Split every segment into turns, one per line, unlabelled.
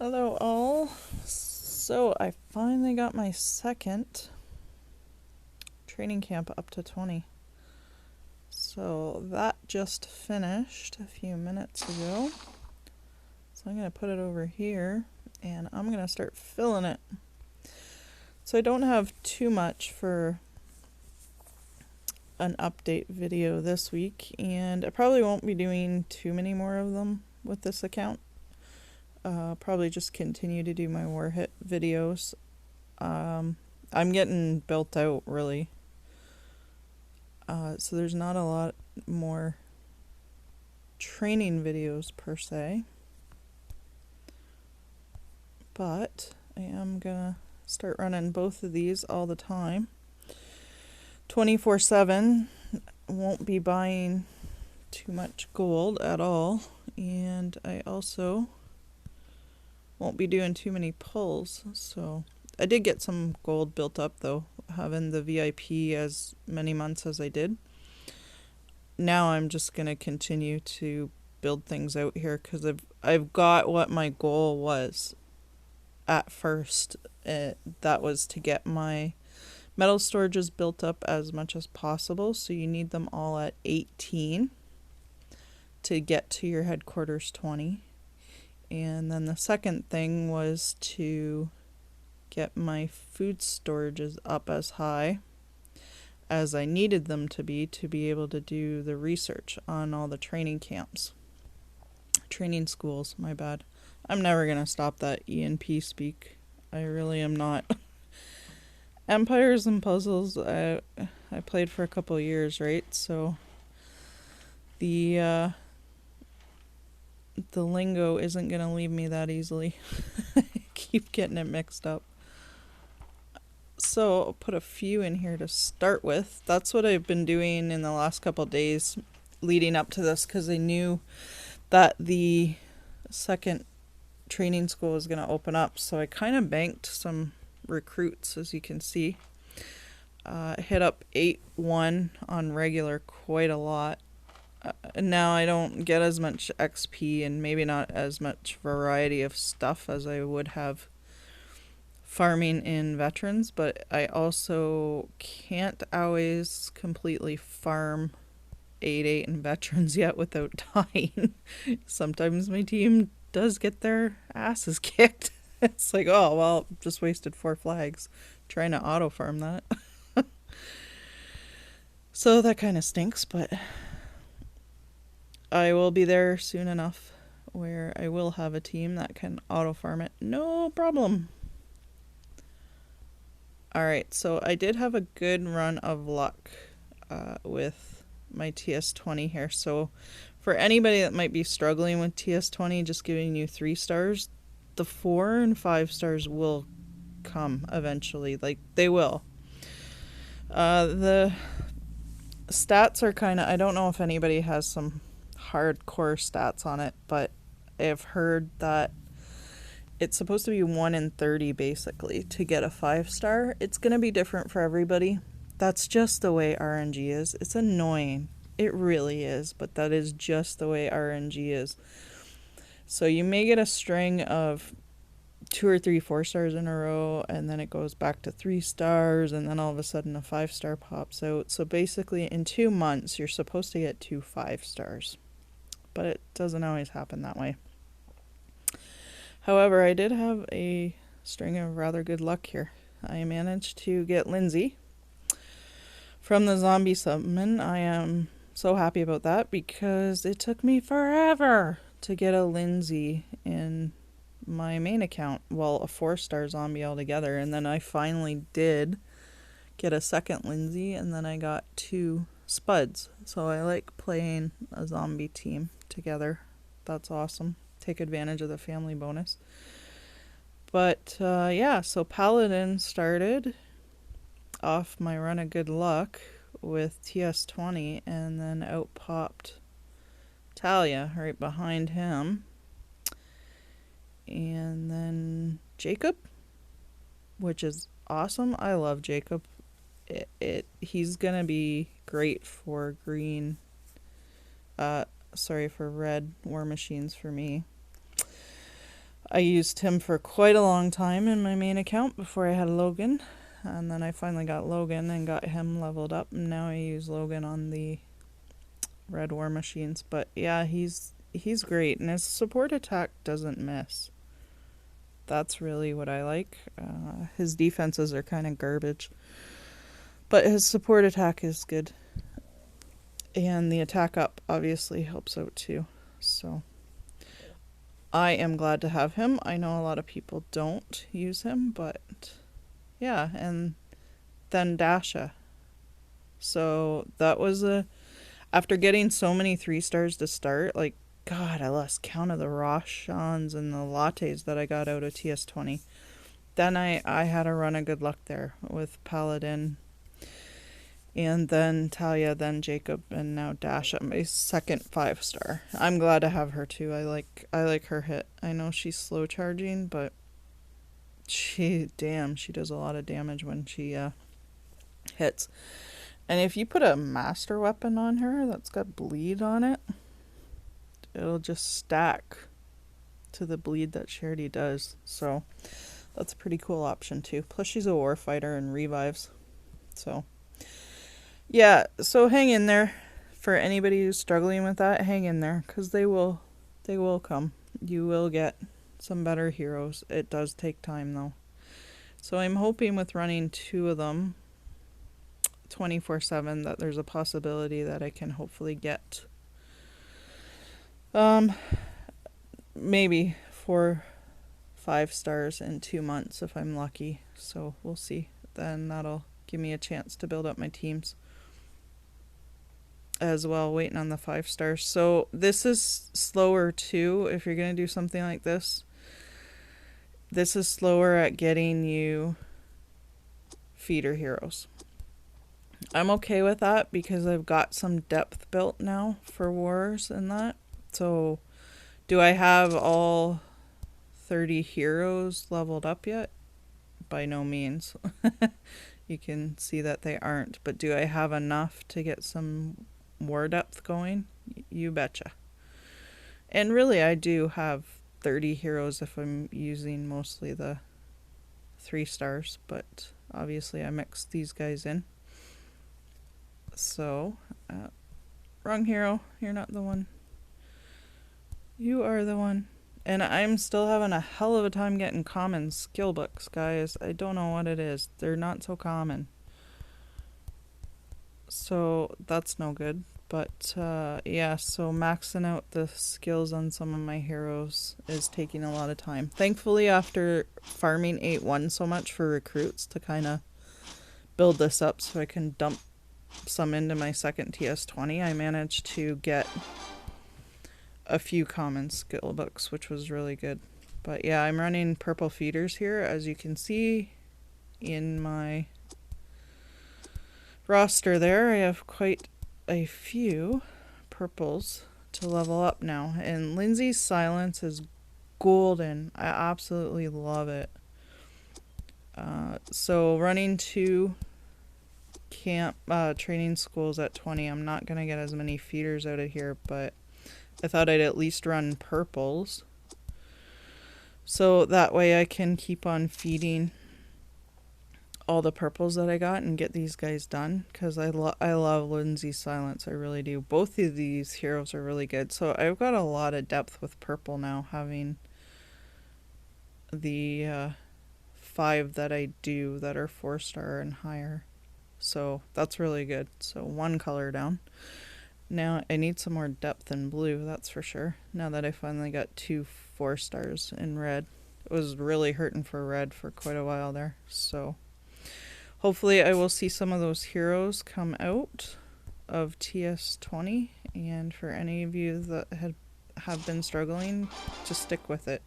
Hello all. So I finally got my second training camp up to 20. So that just finished a few minutes ago. So I'm going to put it over here and I'm going to start filling it. So I don't have too much for an update video this week, and I probably won't be doing too many more of them with this account. Probably just continue to do my War Hit videos. I'm getting built out really. So there's not a lot more training videos per se. But I am gonna start running both of these all the time. 24/7. Won't be buying too much gold at all. And I also won't be doing too many pulls. So I did get some gold built up though, having the VIP as many months as I did. Now I'm just going to continue to build things out here because I've got what my goal was at first. That was to get my metal storages built up as much as possible. So you need them all at 18 to get to your headquarters 20. And then the second thing was to get my food storages up as high as I needed them to be able to do the research on all the training camps. Training schools, my bad. I'm never going to stop that ENP speak. I really am not. Empires and Puzzles, I played for a couple years, right? So the lingo isn't going to leave me that easily. I keep getting it mixed up. So I'll put a few in here to start with. That's what I've been doing in the last couple days leading up to this, because I knew that the second training school was going to open up. So I kind of banked some recruits, as you can see. Hit up 8-1 on regular quite a lot. Now I don't get as much XP and maybe not as much variety of stuff as I would have farming in veterans, but I also can't always completely farm 8-8 in veterans yet without dying. Sometimes my team does get their asses kicked. It's like, oh well, just wasted 4 flags trying to auto farm that. So that kind of stinks, but I will be there soon enough where I will have a team that can auto farm it, no problem. Alright, so I did have a good run of luck with my TS20 here. So for anybody that might be struggling with TS20, just giving you 3 stars, the 4 and 5 stars will come eventually. Like, they will. The stats are kind of, I don't know if anybody has some hardcore stats on it, but I've heard that it's supposed to be 1 in 30 basically to get a 5-star. It's going to be different for everybody. That's just the way RNG is. It's annoying. It really is, but that is just the way RNG is. So you may get a string of 2 or 3 4-stars in a row, and then it goes back to 3 stars, and then all of a sudden a 5-star pops out. So basically in 2 months you're supposed to get 2 5-stars, but it doesn't always happen that way. However, I did have a string of rather good luck here. I managed to get Lindsay from the zombie summon. I am so happy about that because it took me forever to get a Lindsay in my main account. Well, a 4-star zombie altogether. And then I finally did get a second Lindsay, and then I got 2 Spuds. So I like playing a zombie team together. That's awesome. Take advantage of the family bonus. But yeah, so Paladin started off my run of good luck with TS20, and then out popped Talia right behind him. And then Jacob, which is awesome. I love Jacob. He's gonna be great for green, for red war machines for me. I used him for quite a long time in my main account before I had Logan. And then I finally got Logan and got him leveled up. And now I use Logan on the Red War machines. But yeah, he's great. And his support attack doesn't miss. That's really what I like. His defenses are kind of garbage. But his support attack is good. And the attack up obviously helps out too. So I am glad to have him. I know a lot of people don't use him, but yeah, and then Dasha. So that was after getting so many 3 stars to start, like, God, I lost count of the Roshans and the lattes that I got out of TS20. Then I had a run of good luck there with Paladin, and then Talia, then Jacob, and now Dasha, my second 5-star. I'm glad to have her too. I like her hit. I know she's slow charging, but she does a lot of damage when she hits. And if you put a master weapon on her that's got bleed on it, it'll just stack to the bleed that she already does. So that's a pretty cool option too. Plus she's a warfighter and revives. So yeah, so hang in there. For anybody who's struggling with that, hang in there, because they will come. You will get some better heroes. It does take time though. So I'm hoping with running 2 of them 24/7 that there's a possibility that I can hopefully get maybe 4-5 stars in 2 months if I'm lucky. So we'll see. Then that'll give me a chance to build up my teams as well, waiting on the 5 stars. So this is slower too. If you're going to do something like this is slower at getting you feeder heroes. I'm okay with that because I've got some depth built now for wars and that. So do I have all 30 heroes leveled up yet? By no means. You can see that they aren't. But do I have enough to get some war depth going? You betcha. And really I do have 30 heroes if I'm using mostly the 3 stars, but obviously I mixed these guys in. So, wrong hero, you're not the one. You are the one. And I'm still having a hell of a time getting common skill books, guys. I don't know what it is. They're not so common. So that's no good. But yeah, so maxing out the skills on some of my heroes is taking a lot of time. Thankfully, after farming 8-1 so much for recruits to kind of build this up so I can dump some into my second TS20, I managed to get a few common skill books, which was really good. But yeah, I'm running purple feeders here, as you can see in my roster there. I have quite a few purples to level up now, and Lindsay's silence is golden. I absolutely love it. So running 2 camp training schools at 20, I'm not gonna get as many feeders out of here, but I thought I'd at least run purples, so that way I can keep on feeding all the purples that I got and get these guys done, because I love Lindsay's silence. I really do. Both of these heroes are really good. So I've got a lot of depth with purple now, having the 5 that I do that are 4-star and higher. So that's really good. So 1 color down. Now I need some more depth in blue, that's for sure. Now that I finally got 2 4-stars in red. It was really hurting for red for quite a while there. So hopefully I will see some of those heroes come out of TS20. And for any of you that have been struggling, just stick with it.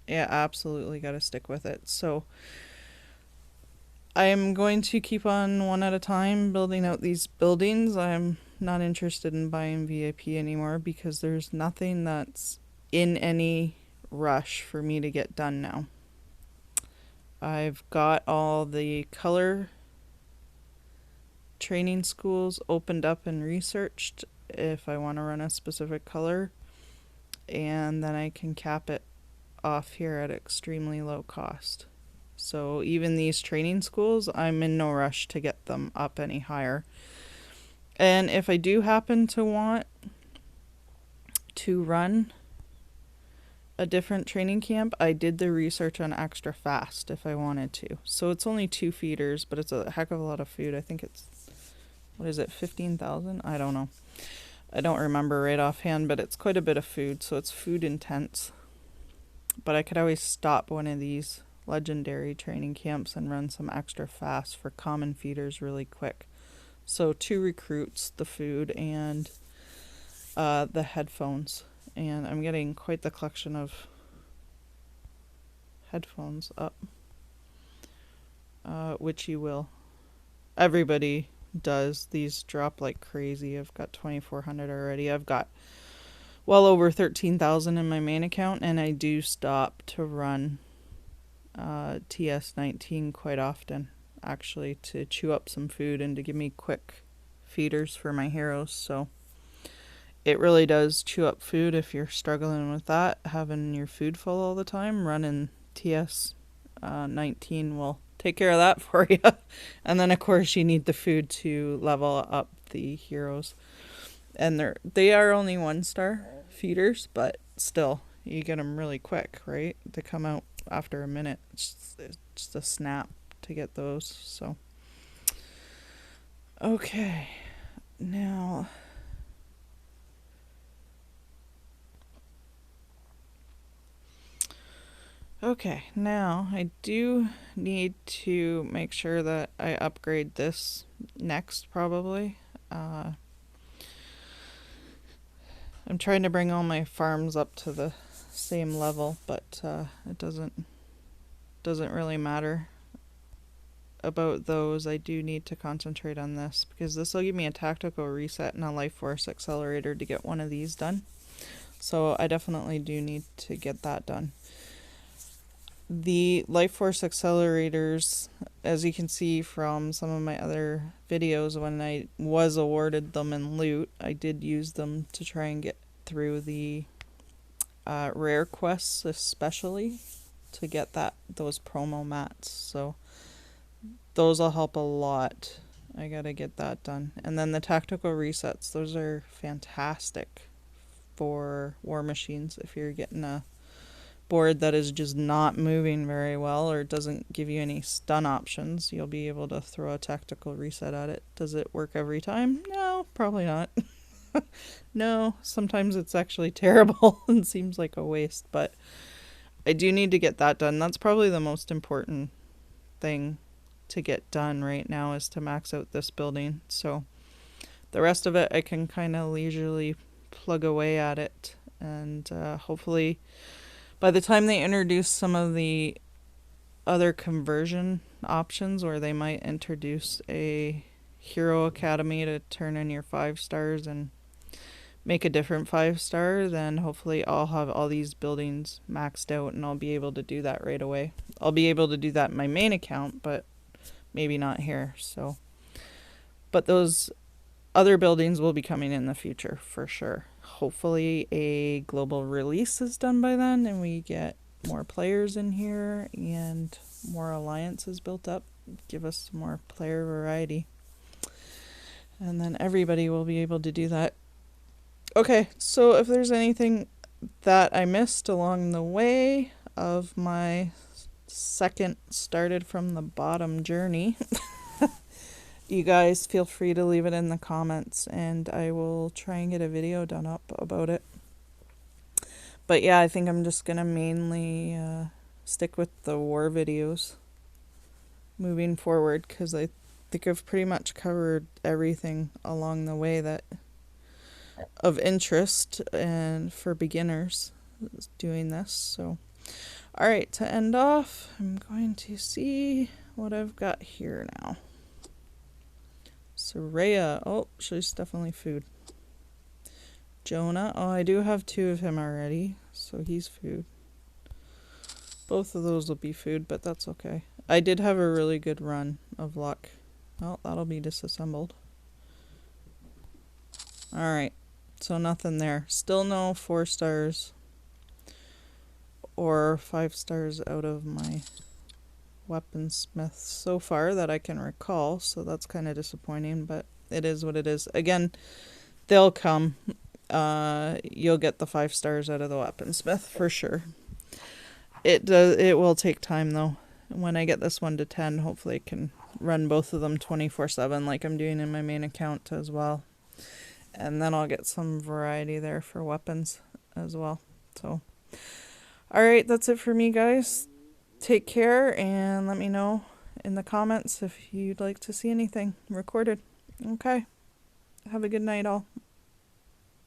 Yeah, absolutely got to stick with it. So I am going to keep on one at a time building out these buildings. I'm not interested in buying VIP anymore because there's nothing that's in any rush for me to get done now. I've got all the color training schools opened up and researched if I want to run a specific color, and then I can cap it off here at extremely low cost. So even these training schools, I'm in no rush to get them up any higher. And if I do happen to want to run a different training camp, I did the research on Extra Fast if I wanted to. So it's only 2 feeders, but it's a heck of a lot of food. I think it's, what is it, 15,000? I don't know. I don't remember right offhand, but it's quite a bit of food, so it's food intense. But I could always stop one of these legendary training camps and run some Extra Fast for common feeders really quick. So 2 recruits, the food, and the headphones. And I'm getting quite the collection of headphones up, which you will. Everybody does. These drop like crazy. I've got 2,400 already. I've got well over 13,000 in my main account, and I do stop to run TS19 quite often, actually, to chew up some food and to give me quick feeders for my heroes. So it really does chew up food if you're struggling with that. Having your food full all the time, running TS19 will take care of that for you. And then, of course, you need the food to level up the heroes. And they are only 1-star feeders, but still, you get them really quick, right? They come out after a minute. It's just a snap to get those. So, okay, now I do need to make sure that I upgrade this next, probably. I'm trying to bring all my farms up to the same level, but it doesn't really matter about those. I do need to concentrate on this, because this will give me a tactical reset and a life force accelerator to get one of these done. So I definitely do need to get that done. The life force accelerators, as you can see from some of my other videos, when I was awarded them in loot, I did use them to try and get through the rare quests, especially to get those promo mats. So those will help a lot. I gotta get that done. And then the tactical resets, those are fantastic for war machines. If you're getting a board that is just not moving very well or doesn't give you any stun options, you'll be able to throw a tactical reset at it. Does it work every time? No, probably not. No, sometimes it's actually terrible and seems like a waste, but I do need to get that done. That's probably the most important thing to get done right now, is to max out this building. So the rest of it I can kind of leisurely plug away at it, and hopefully by the time they introduce some of the other conversion options, where they might introduce a hero academy to turn in your 5 stars and make a different 5-star, then hopefully I'll have all these buildings maxed out and I'll be able to do that right away. I'll be able to do that in my main account, but maybe not here. So, but those other buildings will be coming in the future for sure. Hopefully a global release is done by then and we get more players in here and more alliances built up, give us some more player variety, and then everybody will be able to do that. Okay, so if there's anything that I missed along the way of my second started from the bottom journey, you guys feel free to leave it in the comments and I will try and get a video done up about it. But yeah, I think I'm just going to mainly stick with the war videos moving forward, because I think I've pretty much covered everything along the way that of interest and for beginners doing this. So alright, to end off, I'm going to see what I've got here now. Soraya, oh, she's definitely food. Jonah, oh, I do have 2 of him already, so he's food. Both of those will be food, but that's okay. I did have a really good run of luck. Well, that'll be disassembled. Alright, so nothing there. Still no 4 stars or 5 stars out of my weaponsmith so far that I can recall, so that's kind of disappointing, but it is what it is. Again, they'll come. You'll get the 5 stars out of the weaponsmith for sure. It will take time though. When I get this one to 10, hopefully I can run both of them 24/7 like I'm doing in my main account as well. And then I'll get some variety there for weapons as well. So, alright, that's it for me, guys. Take care and let me know in the comments if you'd like to see anything recorded. Okay. Have a good night, all.